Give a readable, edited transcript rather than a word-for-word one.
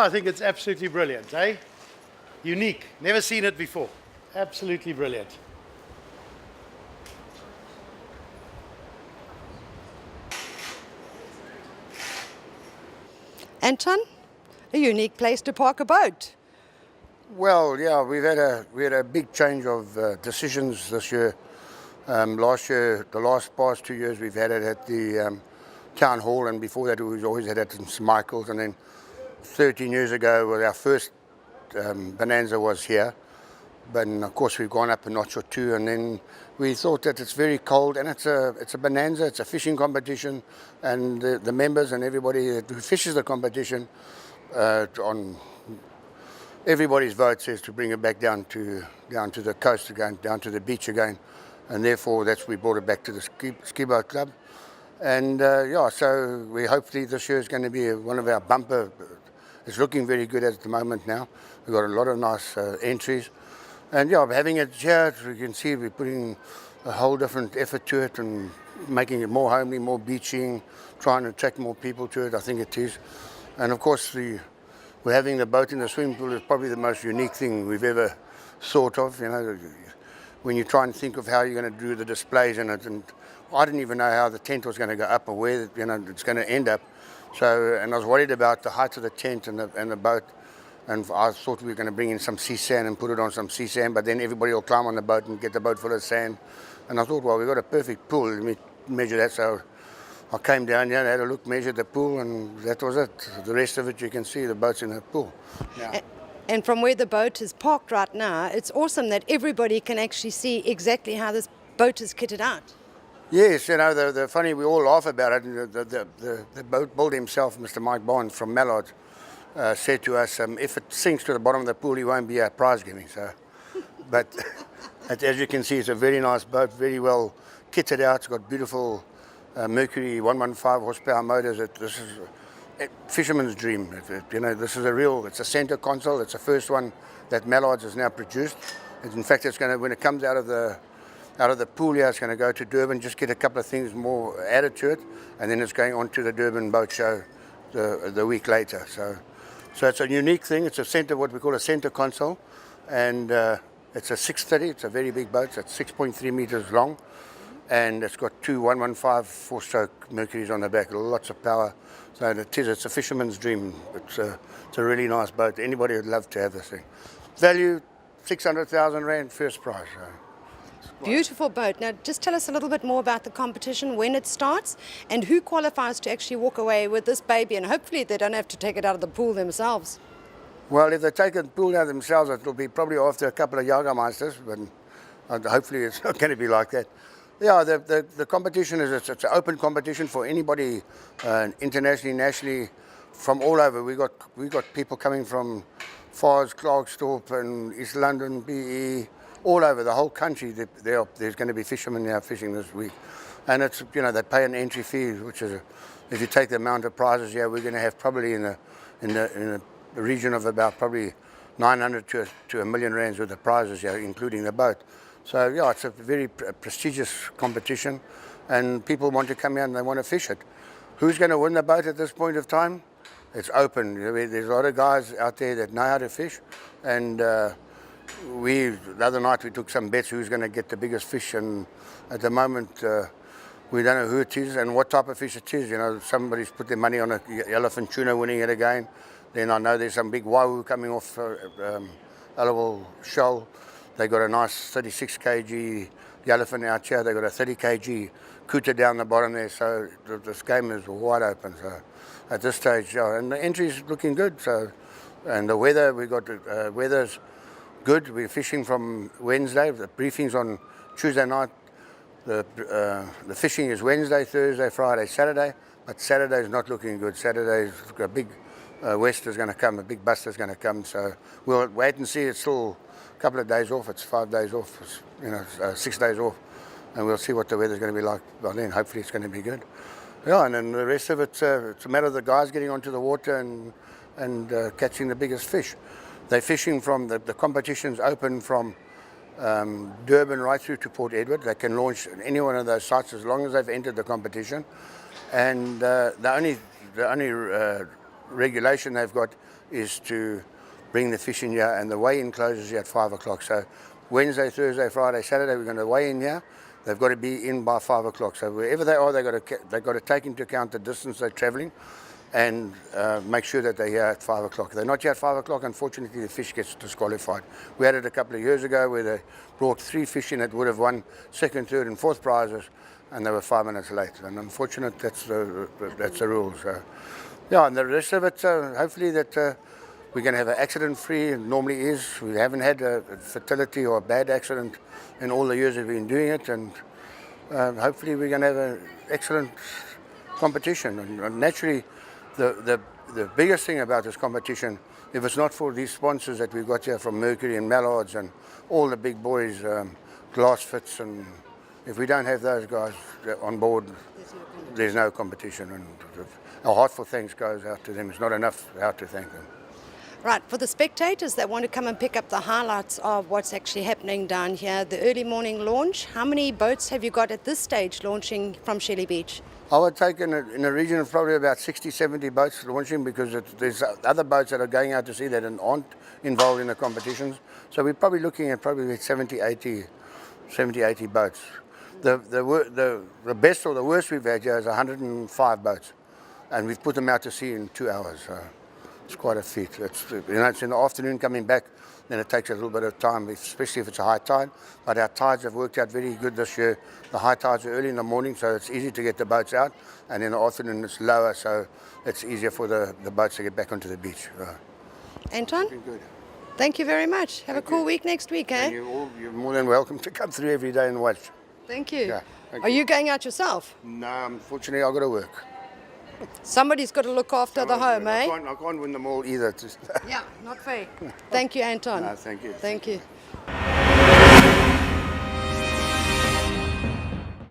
I think it's absolutely brilliant, eh? Unique. Never seen it before. Absolutely brilliant. Anton, a unique place to park a boat. Well, yeah, we had a big change of decisions this year. Last year, the past 2 years, we've had it at the town hall, and before that, we've always had it in St Michael's. And then 13 years ago, well, our first bonanza was here. But of course, we've gone up a notch or two, and then we thought that it's very cold, and it's a bonanza, it's a fishing competition, and the members and everybody who fishes the competition on everybody's vote says to bring it back down to the coast again, down to the beach again, and therefore we brought it back to the ski boat club, and yeah, so we hopefully this year is going to be one of our bumper. It's looking very good at the moment now. We've got a lot of nice entries. And yeah, having it here, you can see we're putting a whole different effort to it and making it more homely, more beaching, trying to attract more people to it, I think it is. And of course, we're having the boat in the swimming pool is probably the most unique thing we've ever thought of, you know, when you try and think of how you're going to do the displays in it. And I didn't even know how the tent was going to go up or where, you know, it's going to end up. So, and I was worried about the height of the tent and the boat. And I thought we were going to bring in some sea sand and put it on some sea sand, but then everybody will climb on the boat and get the boat full of sand. And I thought, well, we've got a perfect pool. Let me measure that. So I came down here and had a look, measured the pool, and that was it. The rest of it, you can see the boat's in the pool. Now, And from where the boat is parked right now, it's awesome that everybody can actually see exactly how this boat is kitted out. yes, you know, the funny, we all laugh about it. The boat builder himself, Mr. Mike Barnes from Mallards, said to us, if it sinks to the bottom of the pool, he won't be a prize giving. So, but as you can see, it's a very nice boat, very well kitted out. It's got beautiful Mercury 115 horsepower motors. This is a fisherman's dream. You know, this is it's a center console. It's the first one that Mallards has now produced. And in fact, it's going to, when it comes out of the pool here, it's going to go to Durban, just get a couple of things more added to it, and then it's going on to the Durban boat show the week later. So it's a unique thing. It's a center, what we call a center console, and it's a 630. It's a very big boat. It's 6.3 meters long, and it's got two 115 four-stroke Mercuries on the back. Lots of power. So it's a fisherman's dream. It's a really nice boat. Anybody would love to have this thing. Value 600,000 rand, first prize. Beautiful boat. Now, just tell us a little bit more about the competition, when it starts, and who qualifies to actually walk away with this baby, and hopefully they don't have to take it out of the pool themselves. Well, if they take the pool out themselves, it'll be probably after a couple of Jagermeisters, but hopefully it's not going to be like that. Yeah, the competition it's an open competition for anybody, internationally, nationally, from all over. We got people coming from Fars, Klerksdorp, and East London, BE. All over the whole country, there's going to be fishermen now fishing this week, and it's, you know, they pay an entry fee, which is if you take the amount of prizes here, we're going to have probably in the region of about probably 900 to $1 million worth of prizes here, including the boat. So yeah, it's a very prestigious competition, and people want to come here and they want to fish it. Who's going to win the boat at this point of time? It's open. There's a lot of guys out there that know how to fish, and the other night we took some bets who's going to get the biggest fish, and at the moment we don't know who it is and what type of fish it is. You know, somebody's put their money on a yellowfin tuna winning it again. Then I know there's some big wahoo coming off Allowal Shoal. They got a nice 36 kg yellowfin out here. They got a 30 kg cooter down the bottom there. So this game is wide open. So at this stage, yeah, and the entry's looking good. So, and the weather, we got weather's good. We're fishing from Wednesday. The briefing's on Tuesday night. The fishing is Wednesday, Thursday, Friday, Saturday. But Saturday's not looking good. Saturday's got a big wester's going to come, a big buster's going to come. So we'll wait and see. It's still a couple of days off. It's 5 days off. It's, you know, 6 days off, and we'll see what the weather's going to be like by then. Hopefully, it's going to be good. Yeah, and then the rest of it's a matter of the guys getting onto the water and catching the biggest fish. They're fishing from the competition's open from Durban right through to Port Edward. They can launch any one of those sites as long as they've entered the competition. And the only regulation they've got is to bring the fish in here, and the weigh-in closes here at 5 o'clock. So Wednesday, Thursday, Friday, Saturday, we're going to weigh in here. They've got to be in by 5 o'clock. So wherever they are, they've got to take into account the distance they're traveling and make sure that they're here at 5 o'clock. If they're not here at 5 o'clock, unfortunately, the fish gets disqualified. We had it a couple of years ago where they brought 3 fish in that would have won second, third, and fourth prizes, and they were 5 minutes late. And unfortunately, that's the rule. So, yeah, and the rest of it, hopefully that we're going to have an accident-free. It normally is. We haven't had a fatality or a bad accident in all the years we've been doing it, and hopefully we're going to have an excellent competition. And naturally, the biggest thing about this competition, if it's not for these sponsors that we've got here from Mercury and Mallards and all the big boys, Glass Fits, and if we don't have those guys on board, there's no competition. And our heartful thanks goes out to them. It's not enough how to thank them. Right, for the spectators that want to come and pick up the highlights of what's actually happening down here, the early morning launch, how many boats have you got at this stage launching from Shelley Beach? I would take in a region of probably about 60, 70 boats launching, because there's other boats that are going out to sea that aren't involved in the competitions. So we're probably looking at probably 70, 80 boats. The best or the worst we've had here is 105 boats, and we've put them out to sea in 2 hours. So it's quite a feat. It's in the afternoon coming back, then it takes a little bit of time, especially if it's a high tide. But our tides have worked out very good this year. The high tides are early in the morning, so it's easy to get the boats out. And in the afternoon, it's lower, so it's easier for the boats to get back onto the beach. Anton? Good. Thank you very much. Have a cool week next week, eh? And you're more than welcome to come through every day and watch. Thank you. Yeah, thank Are you going out yourself? No, unfortunately, I've got to work. Somebody's got to look after the home, eh? I can't win them all either. Yeah, not fair. Thank you, Anton. No, thank you. Thank you.